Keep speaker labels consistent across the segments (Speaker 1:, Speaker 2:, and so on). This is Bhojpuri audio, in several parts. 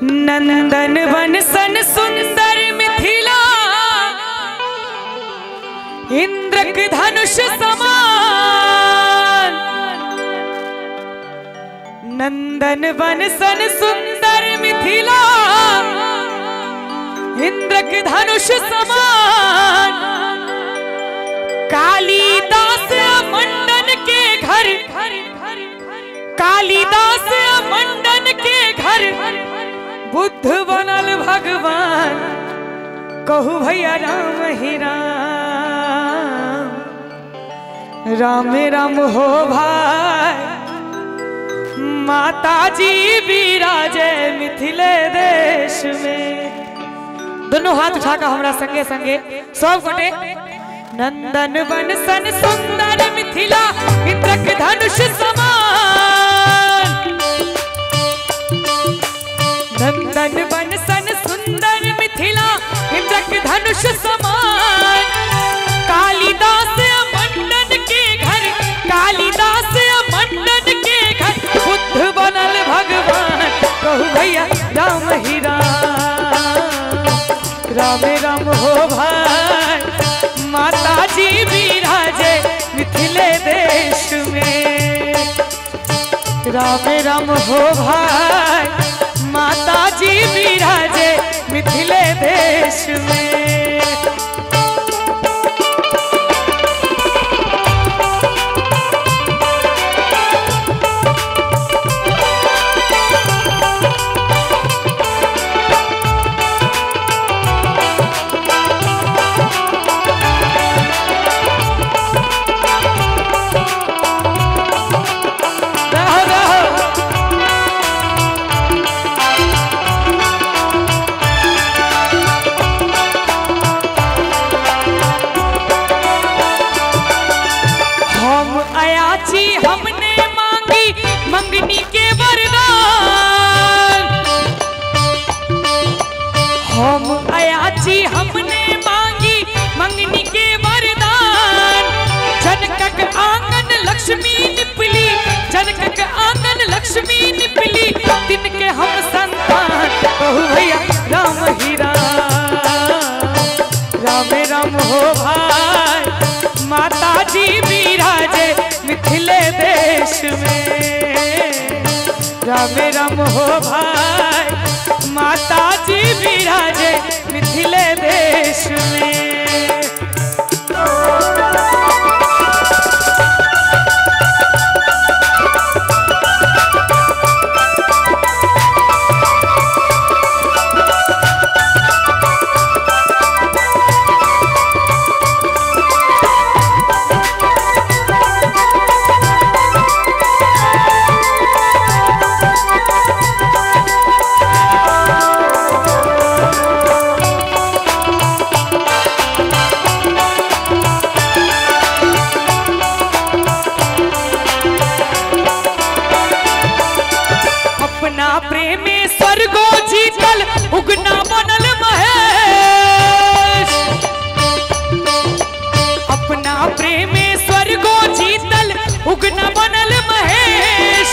Speaker 1: नंदन वन सन सुंदर मिथिला, इंद्रक धनुष समान। नंदन वन सन सुंदर मिथिला, इंद्रक धनुष समान। कालिदास मंडन के घर, कालिदास मंडन के घर, बुद्ध बनल भगवान। कहू भैया राम ही राम, राम राम हो भाई। माता जी विराजे मिथिले देश में। दोनों हाथ उठाकर हमरा संगे संगे सब गोटे। नंदन वन सन सुंदर मिथिला, इंद्रक धनुष समान। नंदन वन सन सुंदर मिथिला, इंद्रक धनुष समान। कालिदास मंडन के घर, कालिदास मंडन के घर, बुद्ध बनल भगवान। कहू भैया राम ही राम, राम राम हो भाई। माता जी विराजे मिथिले देश में। राम राम हो भाई, माता जी विराजे मिथिले देश में। हमने मांगी मंगनी के वरदान। हम अयाची हमने मांगी मंगनी के वरदान। जनकक आंगन लक्ष्मी निपली, जनकक आंगन लक्ष्मी निपली, तिनके हम संतान। कहू भैया राम ही राम, राम राम हो भाई। माता जी विराजे मिथिले देश में। राम राम हो भाई, माता जी विराजे मिथिले देश में। उगना बनल महेश, अपना प्रेमेश्वर गो जीतल उगना बनल महेश।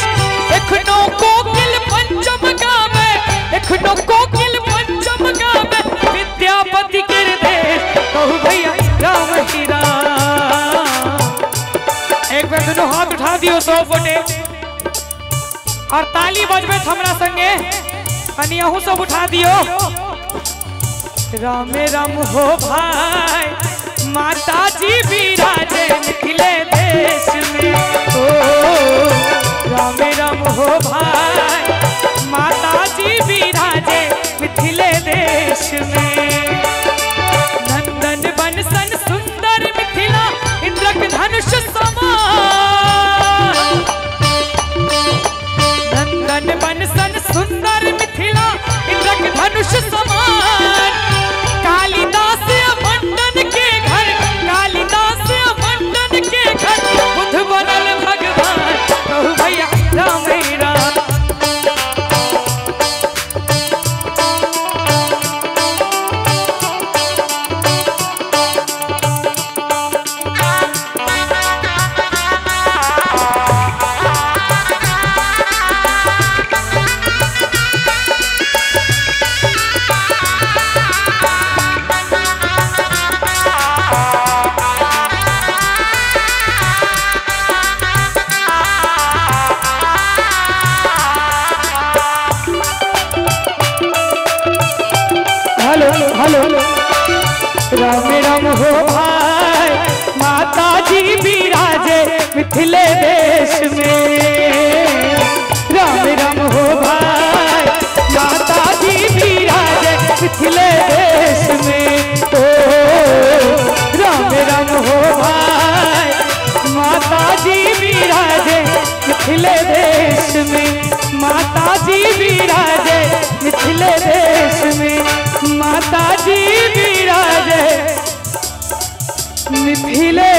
Speaker 1: एखनो कोकिल पंचम गावे, एखनो कोकिल पंचम गावे, विद्यापति के देश। कहू भैया राम ही राम। एक बार दोनों हाथ उठा दियो सब गोटे और ताली बजबे हमरा संगे। अनियाहू सब उठा दियो। राम राम हो भाई, माता जी विराजे मिथिले देश में। ओ राम राम हो भाई, माता जी विराजे मिथिले देश में। नंदन वन सन सुंदर मिथिला, इंद्रक धनुष समान। नंदन वन सन सुंदर मिथिला, इंद्रक धनुष समान। कालिदास मंडन के घर, कालिदास मंडन के घर, बुद्ध बनल भगवान। कहू भैया राम ही राम, बोलो राम राम हो भाई माता जी विराजे मिथिले देश में। राम राम हो भाई माता जी विराजे मिथिले देश में। ओ राम राम हो भाई माता जी विराजे मिथिले देश में। माता जी विराजे मिथिले देश में। माता जी विराजे मिथिले